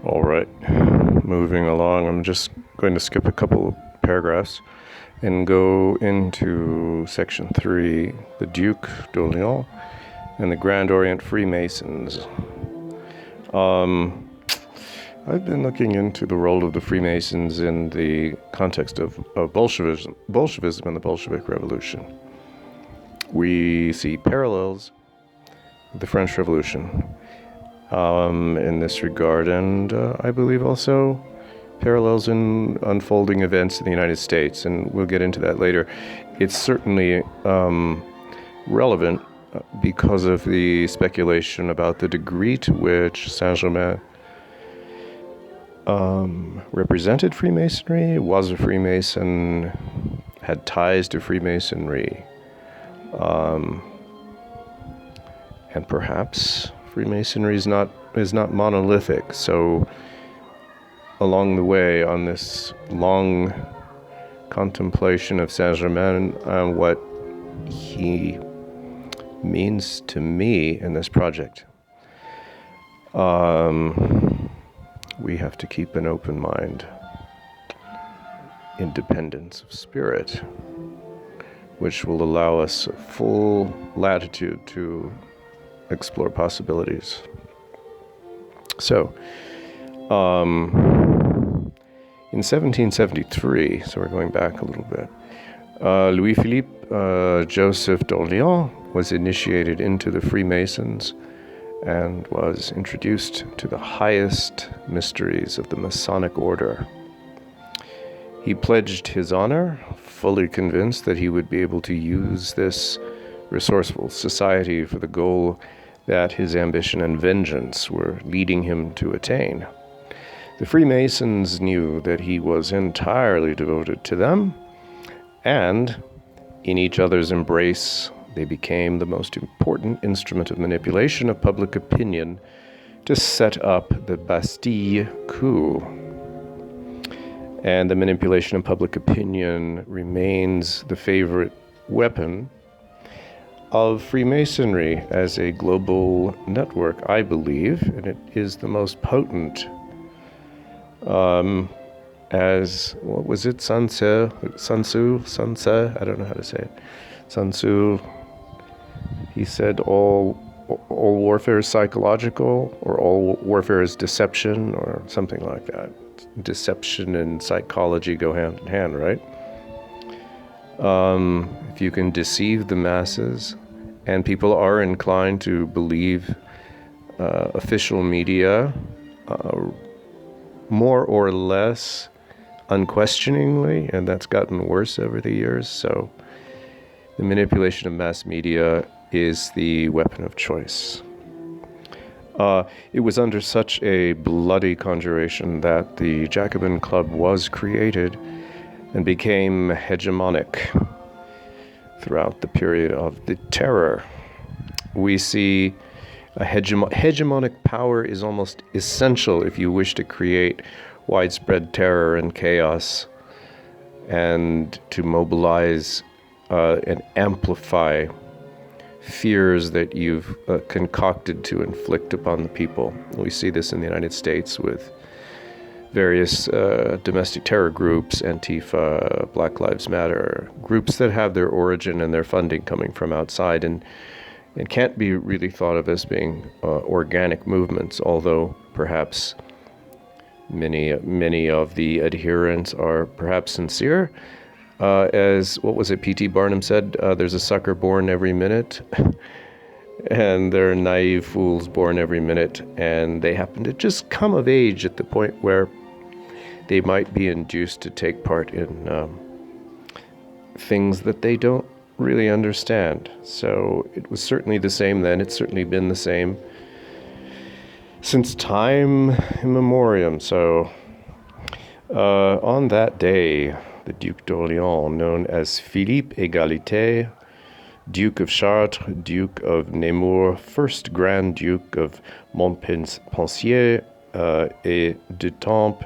All right, moving along, I'm just going to skip a couple of paragraphs and go into section 3, the Duc d'Orléans and the Grand Orient Freemasons. I've been looking into the role of the Freemasons in the context of Bolshevism and the Bolshevik Revolution. We see parallels with the French Revolution in this regard, and I believe also parallels in unfolding events in the United States, and we'll get into that later. It's certainly relevant because of the speculation about the degree to which Saint-Germain represented Freemasonry, was a Freemason, had ties to Freemasonry, and perhaps Freemasonry is not monolithic. So along the way, on this long contemplation of Saint-Germain, what he means to me in this project, we have to keep an open mind, independence of spirit, which will allow us full latitude to explore possibilities. So, in 1773, so we're going back a little bit, Louis-Philippe Joseph d'Orléans was initiated into the Freemasons and was introduced to the highest mysteries of the Masonic order. He pledged his honor, fully convinced that he would be able to use this resourceful society for the goal that his ambition and vengeance were leading him to attain. The Freemasons knew that he was entirely devoted to them, and in each other's embrace, they became the most important instrument of manipulation of public opinion to set up the Bastille coup. And the manipulation of public opinion remains the favorite weapon of Freemasonry as a global network, I believe, and it is the most potent. As, what was it, Sun Tzu, I don't know how to say it. Sun Tzu, he said all warfare is psychological, or all warfare is deception, or something like that. Deception and psychology go hand in hand, right? If you can deceive the masses, and people are inclined to believe official media more or less unquestioningly, and that's gotten worse over the years, so the manipulation of mass media is the weapon of choice. It was under such a bloody conjuration that the Jacobin Club was created and became hegemonic throughout the period of the Terror. We see a hegemonic power is almost essential if you wish to create widespread terror and chaos and to mobilize and amplify fears that you've concocted to inflict upon the people. We see this in the United States with various domestic terror groups, Antifa, Black Lives Matter, groups that have their origin and their funding coming from outside and can't be really thought of as being organic movements, although perhaps many of the adherents are perhaps sincere. As, what was it, P.T. Barnum said, there's a sucker born every minute, and there are naive fools born every minute, and they happen to just come of age at the point where they might be induced to take part in things that they don't really understand. So it was certainly the same then. It's certainly been the same since time immemorial. So on that day, the Duc d'Orléans, known as Philippe Égalité, Duke of Chartres, Duke of Nemours, first Grand Duke of Montpensier et d'Etampes,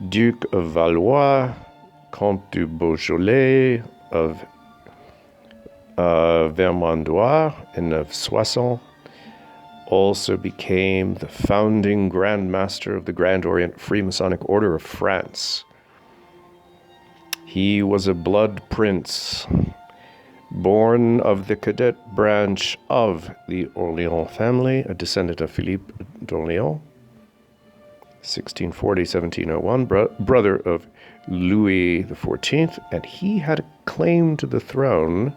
Duke of Valois, Comte de Beaujolais of Vermandois and of Soissons, also became the founding Grand Master of the Grand Orient Freemasonic Order of France. He was a blood prince, born of the cadet branch of the Orléans family, a descendant of Philippe d'Orléans, 1640-1701, brother of Louis XIV, and he had a claim to the throne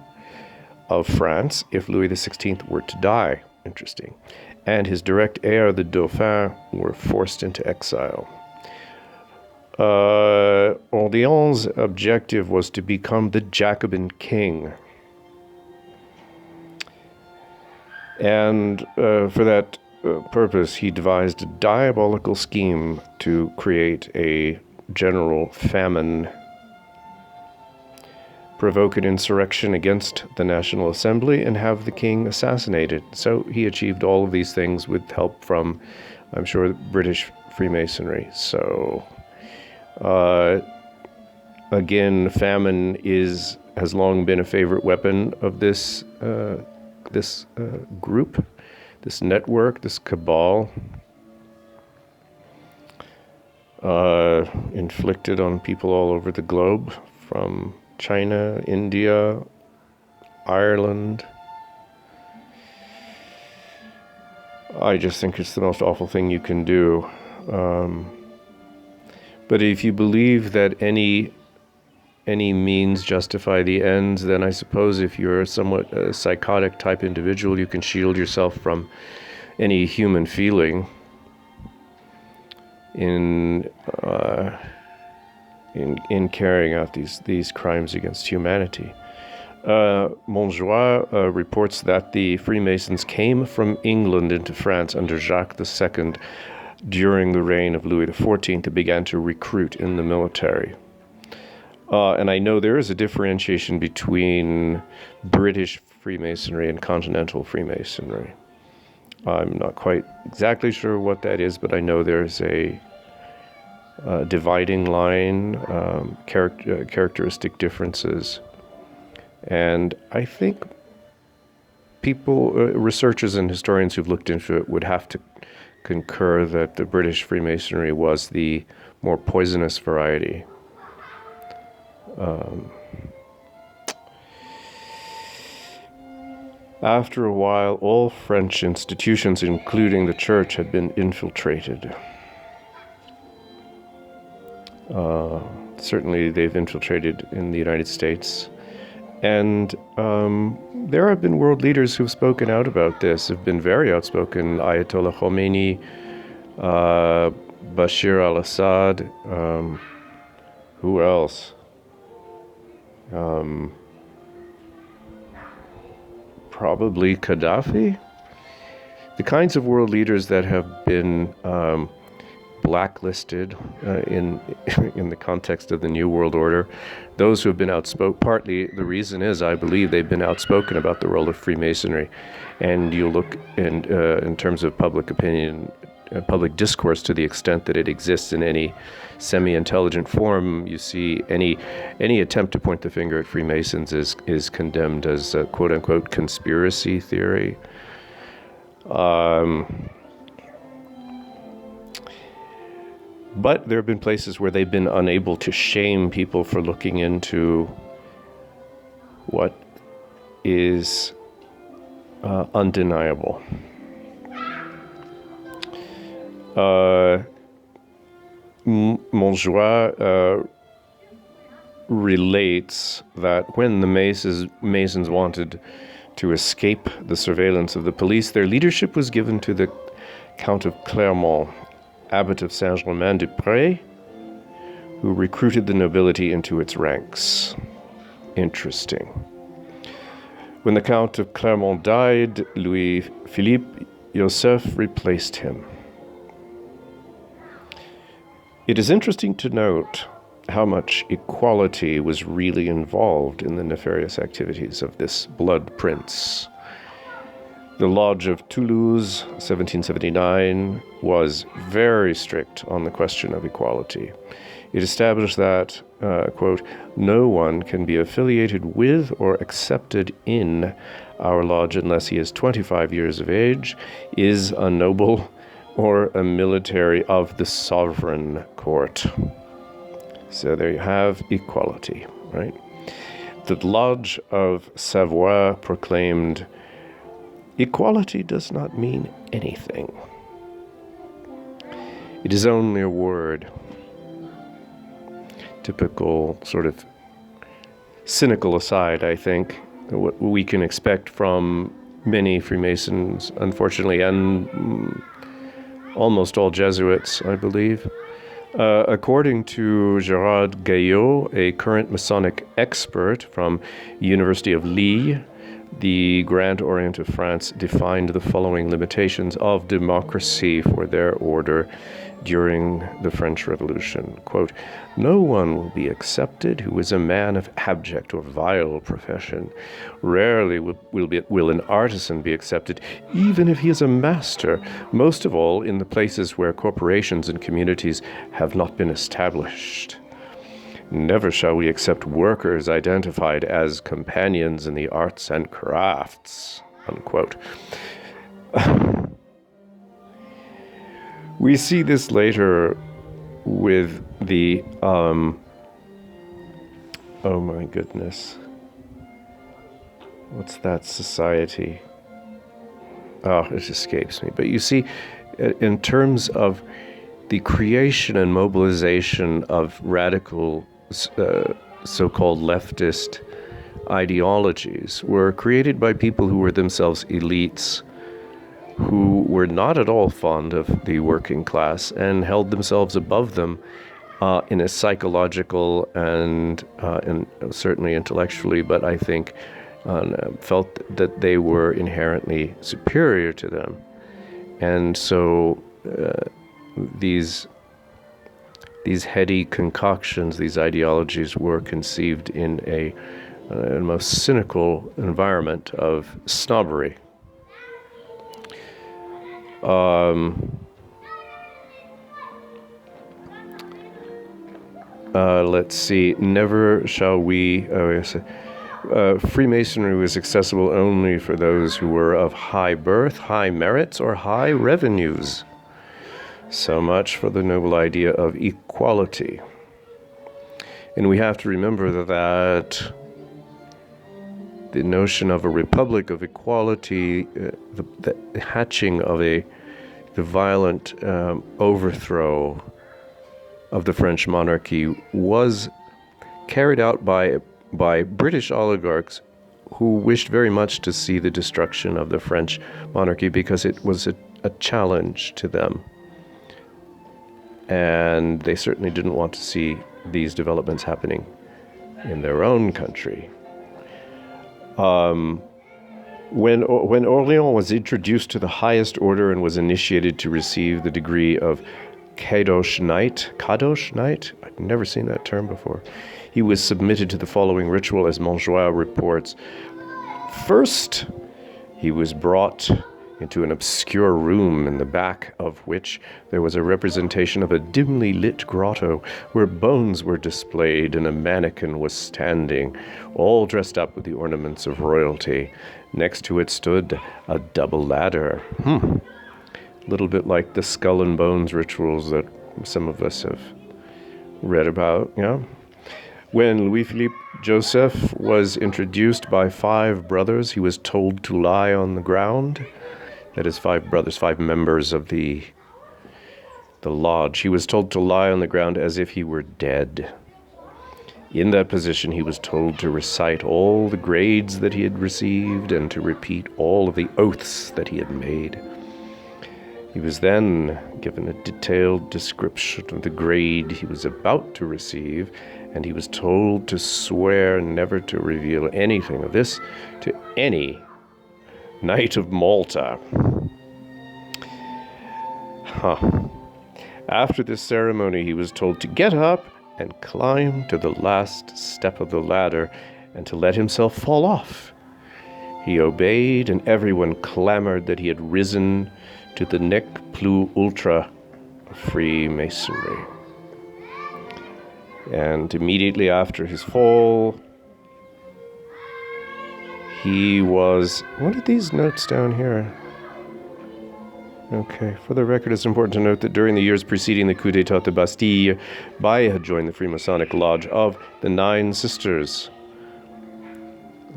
of France if Louis XVI were to die. Interesting. And his direct heir, the Dauphin, were forced into exile. Orléans' objective was to become the Jacobin king. And for that purpose, he devised a diabolical scheme to create a general famine, provoke an insurrection against the National Assembly, and have the king assassinated. So he achieved all of these things with help from, I'm sure, British Freemasonry. So again, famine has long been a favorite weapon of this group, this network, this cabal, inflicted on people all over the globe, from China, India, Ireland. I just think it's the most awful thing you can do. But if you believe that any means justify the ends, then I suppose if you're a somewhat psychotic type individual, you can shield yourself from any human feeling in carrying out these crimes against humanity. Montjoie reports that the Freemasons came from England into France under Jacques II during the reign of Louis XIV and began to recruit in the military. And I know there is a differentiation between British Freemasonry and continental Freemasonry. I'm not quite exactly sure what that is, but I know there's a dividing line, characteristic differences. And I think researchers and historians who've looked into it would have to concur that the British Freemasonry was the more poisonous variety. After a while, all French institutions, including the church, had been infiltrated. Certainly they've infiltrated in the United States. And there have been world leaders who've spoken out about this, have been very outspoken. Ayatollah Khomeini, Bashir al-Assad, who else? Probably Gaddafi. The kinds of world leaders that have been blacklisted in the context of the New World Order, those who have been outspoken, partly the reason is, I believe, they've been outspoken about the role of Freemasonry. And you look in terms of public opinion, public discourse, to the extent that it exists in any semi-intelligent form, you see any attempt to point the finger at Freemasons is condemned as a quote-unquote conspiracy theory. But there have been places where they've been unable to shame people for looking into what is undeniable. Montjoie relates that when the Masons wanted to escape the surveillance of the police, their leadership was given to the Count of Clermont, Abbot of Saint-Germain-des-Prés, who recruited the nobility into its ranks. Interesting. When the Count of Clermont died, Louis-Philippe Joseph replaced him. It is interesting to note how much equality was really involved in the nefarious activities of this blood prince. The Lodge of Toulouse, 1779, was very strict on the question of equality. It established that, quote, no one can be affiliated with or accepted in our lodge unless he is 25 years of age, is a noble or a military of the sovereign court. So there you have equality, right? The Lodge of Savoie proclaimed, equality does not mean anything. It is only a word. Typical sort of cynical aside, I think, what we can expect from many Freemasons, unfortunately, and almost all Jesuits, I believe. According to Gérard Gayot, a current Masonic expert from University of Lille, the Grand Orient of France defined the following limitations of democracy for their order during the French Revolution. Quote, no one will be accepted who is a man of abject or vile profession. Rarely will an artisan be accepted, even if he is a master, most of all in the places where corporations and communities have not been established. Never shall we accept workers identified as companions in the arts and crafts, unquote. We see this later with the, oh my goodness. What's that society? Oh, it escapes me. But you see, in terms of the creation and mobilization of radical so-called leftist ideologies were created by people who were themselves elites, who were not at all fond of the working class and held themselves above them in a psychological and certainly intellectually, but I think felt that they were inherently superior to them. And so these heady concoctions, these ideologies were conceived in a most cynical environment of snobbery. Let's see. Never shall we... Freemasonry was accessible only for those who were of high birth, high merits, or high revenues. So much for the noble idea of equality. And we have to remember that the notion of a republic of equality, the hatching of the violent overthrow of the French monarchy was carried out by British oligarchs who wished very much to see the destruction of the French monarchy because it was a challenge to them. And they certainly didn't want to see these developments happening in their own country. When Orléans was introduced to the highest order and was initiated to receive the degree of Kadosh Knight, I've never seen that term before, he was submitted to the following ritual, as Montjoie reports. First, he was brought into an obscure room in the back of which there was a representation of a dimly lit grotto where bones were displayed and a mannequin was standing, all dressed up with the ornaments of royalty. Next to it stood a double ladder. A little bit like the skull and bones rituals that some of us have read about, yeah? When Louis-Philippe Joseph was introduced by 5 brothers, he was told to lie on the ground. That is 5 brothers, 5 members of the lodge. He was told to lie on the ground as if he were dead. In that position, he was told to recite all the grades that he had received and to repeat all of the oaths that he had made. He was then given a detailed description of the grade he was about to receive, and he was told to swear never to reveal anything of this to any Knight of Malta. After this ceremony, he was told to get up and climb to the last step of the ladder and to let himself fall off. He obeyed, and everyone clamored that he had risen to the nec plus ultra of Freemasonry. And immediately after his fall, He was... What are these notes down here? Okay, for the record, it's important to note that during the years preceding the coup d'etat de Bastille, Baye had joined the Freemasonic Lodge of the Nine Sisters,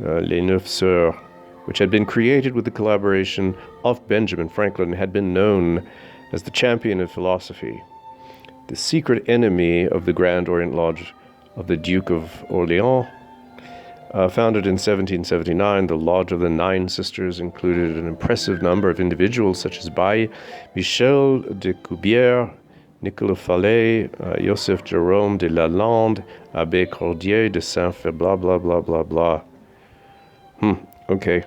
Les Neuf Sœurs, which had been created with the collaboration of Benjamin Franklin and had been known as the champion of philosophy, the secret enemy of the Grand Orient Lodge of the Duke of Orleans. Founded in 1779, the Lodge of the Nine Sisters included an impressive number of individuals such as Baye, Michel de Cubière, Nicolas Fallet, Joseph Jérôme de Lalande, Abbé Cordier de Saint-Fer, blah, blah, blah, blah, blah. Okay.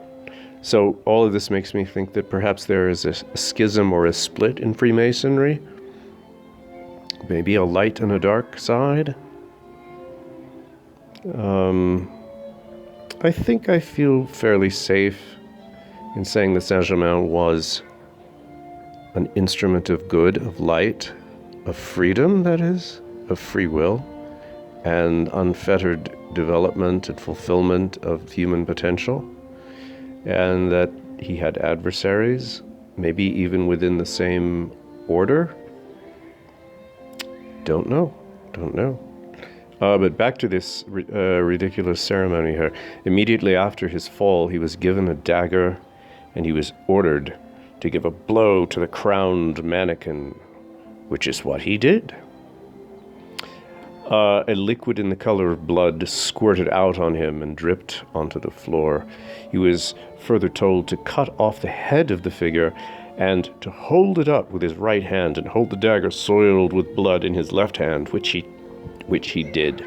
So all of this makes me think that perhaps there is a schism or a split in Freemasonry. Maybe a light and a dark side. I think I feel fairly safe in saying that Saint-Germain was an instrument of good, of light, of freedom, that is, of free will, and unfettered development and fulfillment of human potential, and that he had adversaries, maybe even within the same order. Don't know. But back to this ridiculous ceremony here. Immediately after his fall, he was given a dagger, and he was ordered to give a blow to the crowned mannequin, which is what he did. A liquid in the color of blood squirted out on him and dripped onto the floor. He was further told to cut off the head of the figure and to hold it up with his right hand and hold the dagger soiled with blood in his left hand, which he did.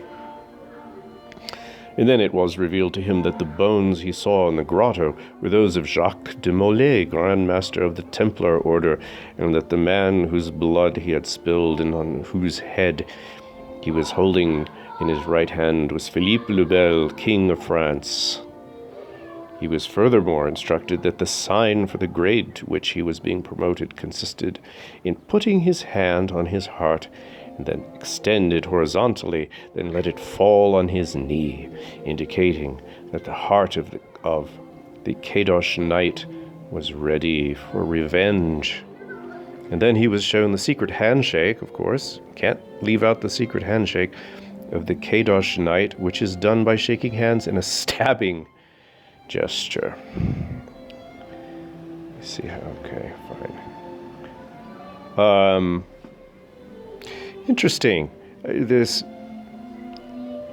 And then it was revealed to him that the bones he saw in the grotto were those of Jacques de Molay, Grand Master of the Templar Order, and that the man whose blood he had spilled and on whose head he was holding in his right hand was Philippe le Bel, King of France. He was furthermore instructed that the sign for the grade to which he was being promoted consisted in putting his hand on his heart and then extend it horizontally, then let it fall on his knee, indicating that the heart of the Kadosh Knight was ready for revenge. And then he was shown the secret handshake, of course. Can't leave out the secret handshake of the Kadosh Knight, which is done by shaking hands in a stabbing gesture. Let's see how, okay, fine. Interesting. This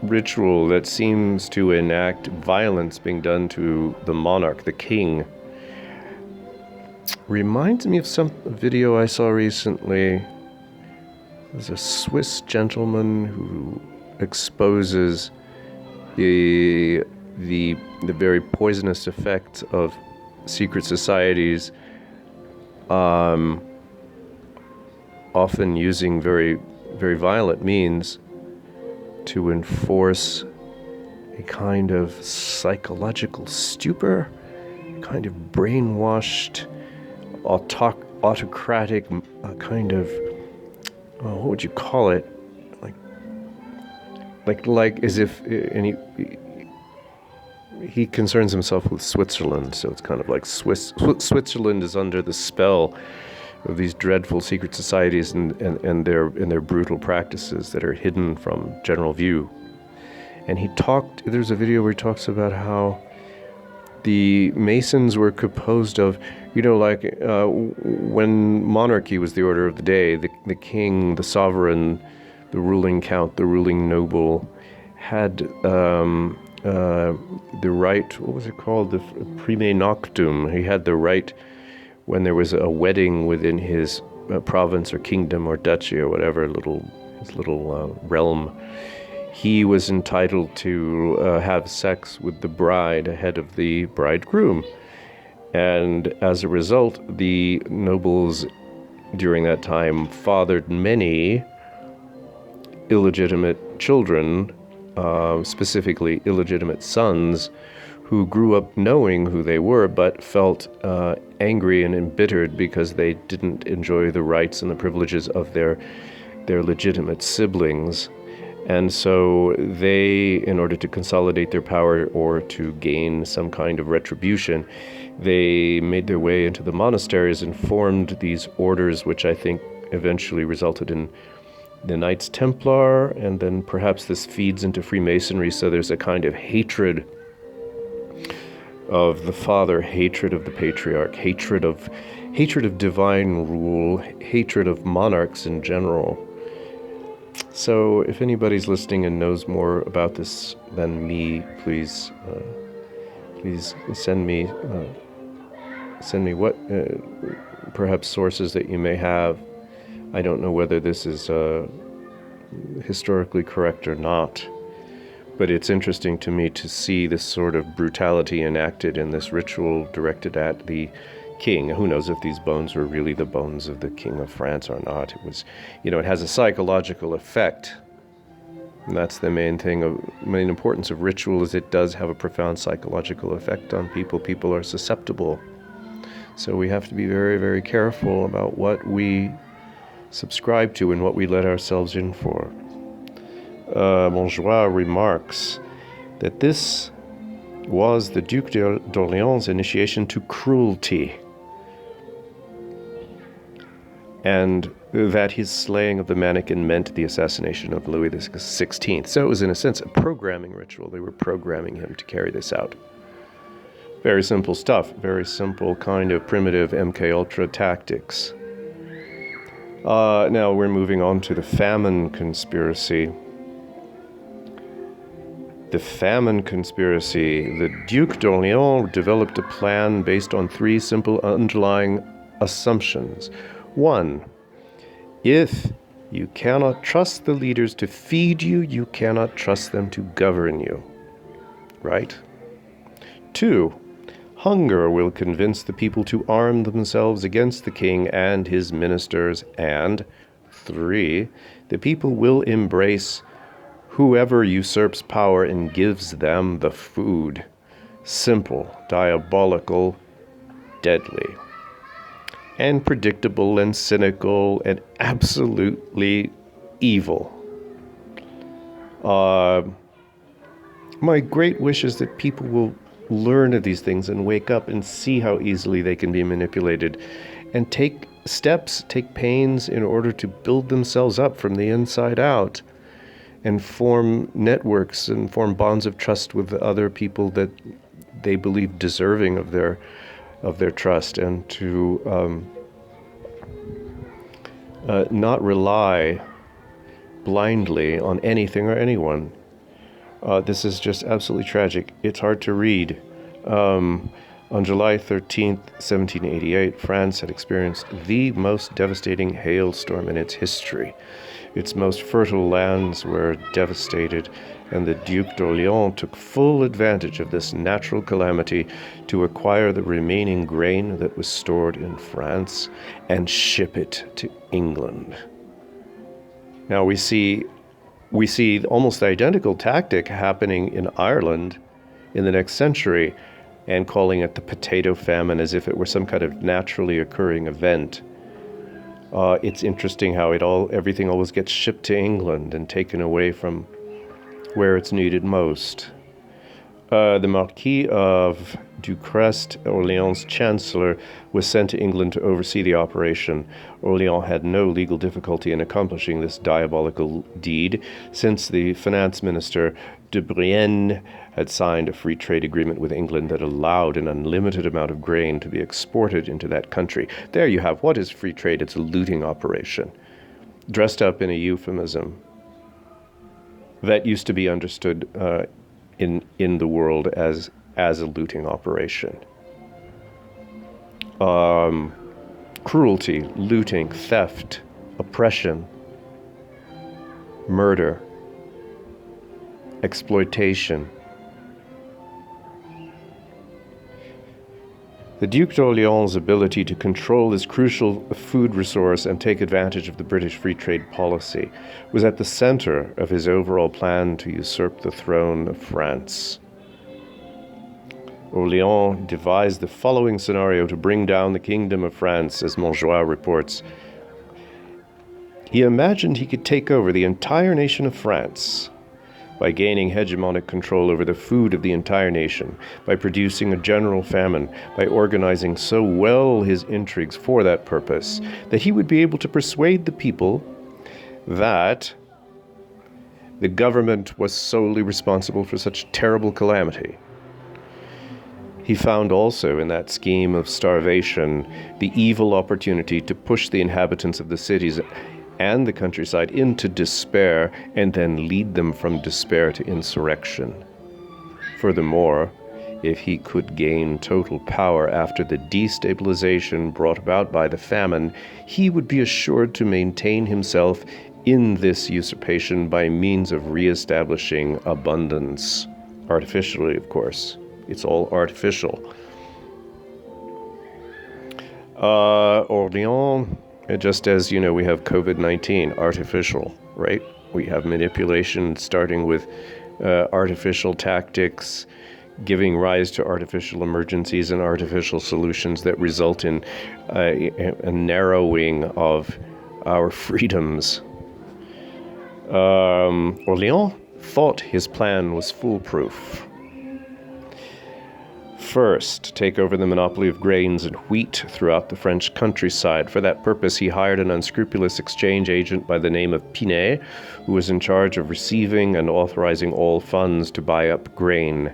ritual that seems to enact violence being done to the monarch, the king, reminds me of some video I saw recently. There's a Swiss gentleman who exposes the very poisonous effects of secret societies, often using very, very violent means to enforce a kind of psychological stupor, a kind of brainwashed, autocratic kind of, what would you call it? Like as if, and he concerns himself with Switzerland, so it's kind of like Switzerland is under the spell of these dreadful secret societies and their brutal practices that are hidden from general view. And there's a video where he talks about how the Masons were composed of, when monarchy was the order of the day, the king, the sovereign, the ruling count, the ruling noble had the right, what was it called? The prime noctum. He had the right, when there was a wedding within his province or kingdom or duchy or whatever, his little realm, he was entitled to have sex with the bride ahead of the bridegroom. And as a result, the nobles during that time fathered many illegitimate children, specifically illegitimate sons, who grew up knowing who they were, but felt angry and embittered because they didn't enjoy the rights and the privileges of their legitimate siblings. And so they, in order to consolidate their power or to gain some kind of retribution, they made their way into the monasteries and formed these orders, which I think eventually resulted in the Knights Templar, and then perhaps this feeds into Freemasonry, so there's a kind of hatred of the father, hatred of the patriarch, hatred of divine rule, hatred of monarchs in general. So if anybody's listening and knows more about this than me, please send me what perhaps sources that you may have. I don't know whether this is historically correct or not, but it's interesting to me to see this sort of brutality enacted in this ritual directed at the king. Who knows if these bones were really the bones of the King of France or not. It was, it has a psychological effect. And that's the main importance of ritual, is it does have a profound psychological effect on people. People are susceptible. So we have to be very, very careful about what we subscribe to and what we let ourselves in for. Montjoie remarks that this was the Duc d'Orléans' initiation to cruelty, and that his slaying of the mannequin meant the assassination of Louis XVI. So it was, in a sense, a programming ritual. They were programming him to carry this out. Very simple stuff, very simple kind of primitive MKUltra tactics. Now we're moving on to the famine conspiracy. The famine conspiracy. The Duc d'Orléans developed a plan based on three simple underlying assumptions. One, if you cannot trust the leaders to feed you, you cannot trust them to govern you. Right? Two, hunger will convince the people to arm themselves against the king and his ministers. And three, the people will embrace whoever usurps power and gives them the food. Simple, diabolical, deadly, and predictable and cynical and absolutely evil. My great wish is that people will learn of these things and wake up and see how easily they can be manipulated, and take steps, take pains in order to build themselves up from the inside out, and form networks and form bonds of trust with the other people that they believe deserving of their trust, and to not rely blindly on anything or anyone. This is just absolutely tragic. It's hard to read. On July 13th, 1788, France had experienced the most devastating hailstorm in its history. Its most fertile lands were devastated, and the Duc d'Orléans took full advantage of this natural calamity to acquire the remaining grain that was stored in France and ship it to England. Now we see almost the identical tactic happening in Ireland in the next century, and calling it the potato famine as if it were some kind of naturally occurring event. It's interesting how everything always gets shipped to England and taken away from where it's needed most. The Marquis of Ducrest, Orléans' chancellor, was sent to England to oversee the operation. Orléans had no legal difficulty in accomplishing this diabolical deed, since the finance minister de Brienne had signed a free trade agreement with England that allowed an unlimited amount of grain to be exported into that country. There you have, what is free trade? It's a looting operation, dressed up in a euphemism that used to be understood in the world as a looting operation. Cruelty, looting, theft, oppression, murder, exploitation. The Duc d'Orléans' ability to control this crucial food resource and take advantage of the British free trade policy was at the center of his overall plan to usurp the throne of France. Orléans devised the following scenario to bring down the Kingdom of France, as Montjoie reports. He imagined he could take over the entire nation of France by gaining hegemonic control over the food of the entire nation, by producing a general famine, by organizing so well his intrigues for that purpose, that he would be able to persuade the people that the government was solely responsible for such terrible calamity. He found also in that scheme of starvation the evil opportunity to push the inhabitants of the cities and the countryside into despair, and then lead them from despair to insurrection. Furthermore, if he could gain total power after the destabilization brought about by the famine, he would be assured to maintain himself in this usurpation by means of reestablishing abundance. Artificially, of course. It's all artificial. Orléans, just as, we have COVID-19, artificial, right? We have manipulation starting with artificial tactics, giving rise to artificial emergencies and artificial solutions that result in a narrowing of our freedoms. Orléans thought his plan was foolproof. First, take over the monopoly of grains and wheat throughout the French countryside. For that purpose, he hired an unscrupulous exchange agent by the name of Pinet, who was in charge of receiving and authorizing all funds to buy up grain.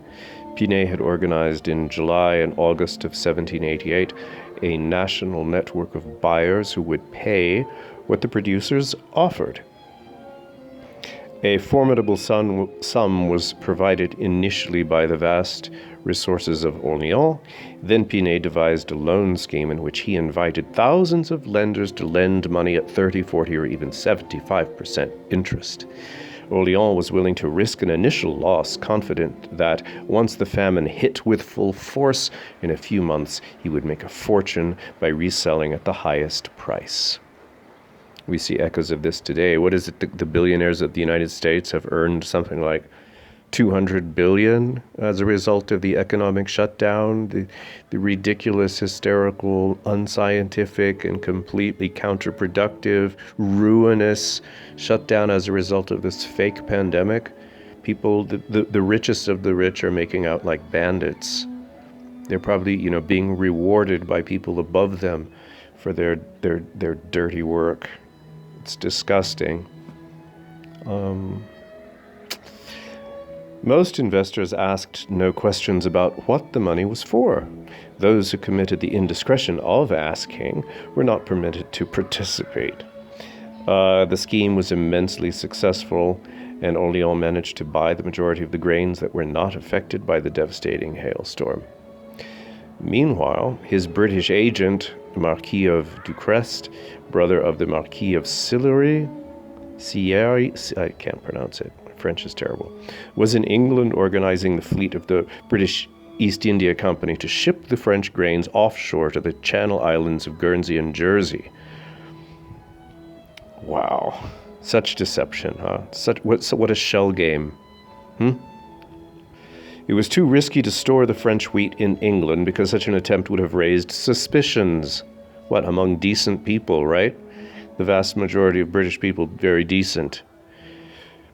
Pinet had organized in July and August of 1788 a national network of buyers who would pay what the producers offered. A formidable sum was provided initially by the vast resources of Orléans. Then Pinet devised a loan scheme in which he invited thousands of lenders to lend money at 30, 40, or even 75% interest. Orléans was willing to risk an initial loss, confident that once the famine hit with full force, in a few months he would make a fortune by reselling at the highest price. We see echoes of this today. What is it? The billionaires of the United States have earned something like $200 billion as a result of the economic shutdown, the ridiculous, hysterical, unscientific, and completely counterproductive, ruinous shutdown as a result of this fake pandemic. People, the richest of the rich are making out like bandits. They're probably, being rewarded by people above them for their dirty work. It's disgusting. Most investors asked no questions about what the money was for. Those who committed the indiscretion of asking were not permitted to participate. The scheme was immensely successful, and Orléans managed to buy the majority of the grains that were not affected by the devastating hailstorm. Meanwhile, his British agent, the Marquis of Ducrest, brother of the Marquis of Sillery, I can't pronounce it, French is terrible, was in England organizing the fleet of the British East India Company to ship the French grains offshore to the Channel Islands of Guernsey and Jersey. Wow, such deception, huh? What a shell game. It was too risky to store the French wheat in England because such an attempt would have raised suspicions. Among decent people, right? The vast majority of British people, very decent.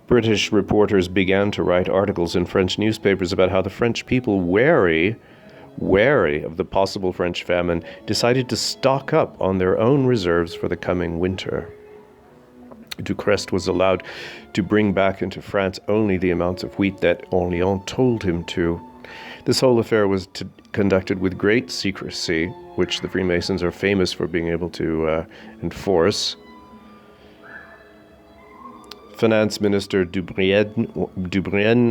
British reporters began to write articles in French newspapers about how the French people, wary of the possible French famine, decided to stock up on their own reserves for the coming winter. Ducrest was allowed to bring back into France only the amounts of wheat that Orléans told him to. This whole affair was conducted with great secrecy, which the Freemasons are famous for being able to enforce. Finance Minister Dubrienne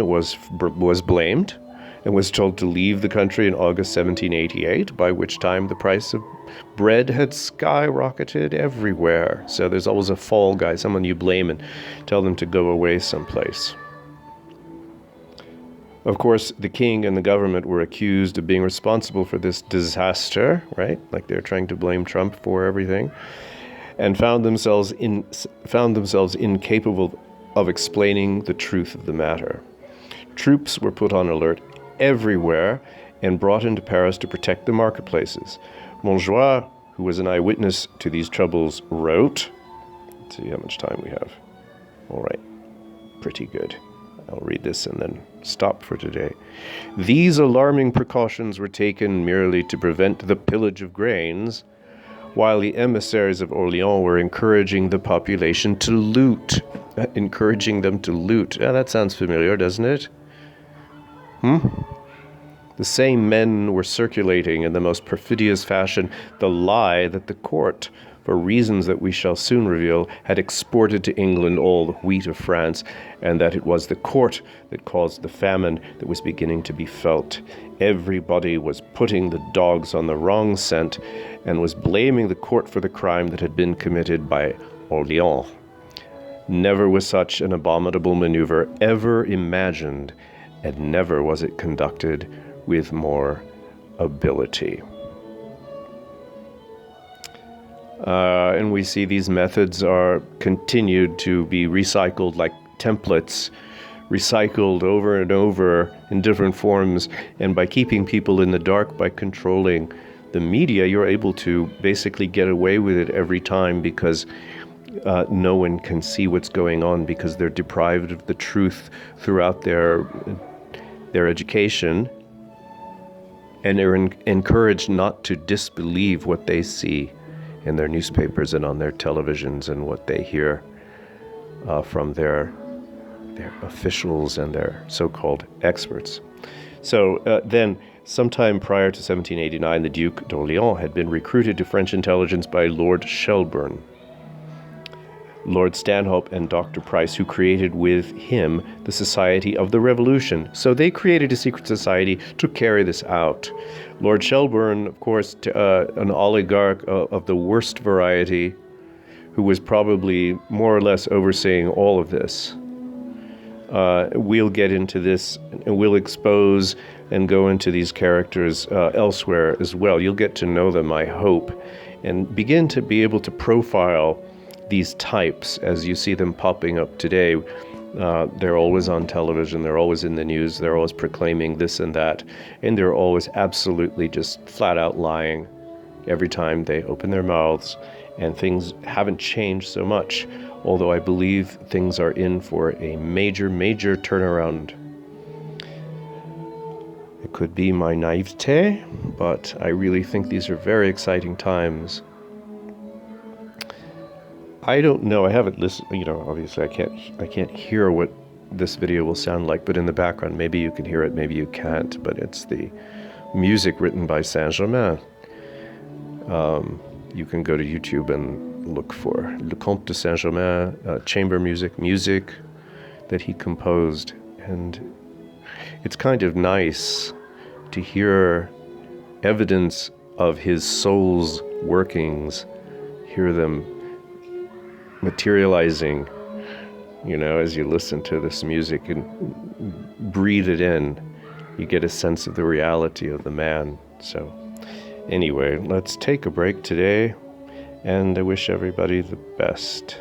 was blamed and was told to leave the country in August 1788, by which time the price of bread had skyrocketed everywhere. So there's always a fall guy, someone you blame and tell them to go away someplace. Of course, the king and the government were accused of being responsible for this disaster, right? Like they're trying to blame Trump for everything, and found themselves incapable of explaining the truth of the matter. Troops were put on alert everywhere and brought into Paris to protect the marketplaces. Montjoie, who was an eyewitness to these troubles, wrote, Let's see how much time we have. All right, pretty good. I'll read this and then stop for today. These alarming precautions were taken merely to prevent the pillage of grains, while the emissaries of Orleans were encouraging the population to loot. Encouraging them to loot. That sounds familiar, doesn't it? The same men were circulating in the most perfidious fashion the lie that the court, for reasons that we shall soon reveal, had exported to England all the wheat of France, and that it was the court that caused the famine that was beginning to be felt. Everybody was putting the dogs on the wrong scent and was blaming the court for the crime that had been committed by Orleans. Never was such an abominable maneuver ever imagined, and never was it conducted with more ability. And we see these methods are continued to be recycled like templates, recycled over and over in different forms. And by keeping people in the dark, by controlling the media, you're able to basically get away with it every time, because no one can see what's going on, because they're deprived of the truth throughout their education, and they're encouraged not to disbelieve what they see in their newspapers and on their televisions, and what they hear from their officials and their so-called experts. So then, sometime prior to 1789, the Duke d'Orléans had been recruited to French intelligence by Lord Shelburne, Lord Stanhope, and Dr. Price, who created with him the Society of the Revolution. So they created a secret society to carry this out. Lord Shelburne, of course, an oligarch of the worst variety, who was probably more or less overseeing all of this. We'll get into this, and we'll expose and go into these characters elsewhere as well. You'll get to know them, I hope, and begin to be able to profile these types as you see them popping up today. They're always on television, they're always in the news, they're always proclaiming this and that, and they're always absolutely just flat out lying every time they open their mouths, and things haven't changed so much, although I believe things are in for a major, major turnaround. It could be my naivete, but I really think these are very exciting times. I don't know, I haven't listened, obviously I can't hear what this video will sound like, but in the background, maybe you can hear it, maybe you can't, but it's the music written by Saint-Germain. You can go to YouTube and look for Le Comte de St. chamber music that he composed, and it's kind of nice to hear evidence of his soul's workings, hear them materializing, as you listen to this music and breathe it in. You get a sense of the reality of the man. So anyway, let's take a break today, and I wish everybody the best.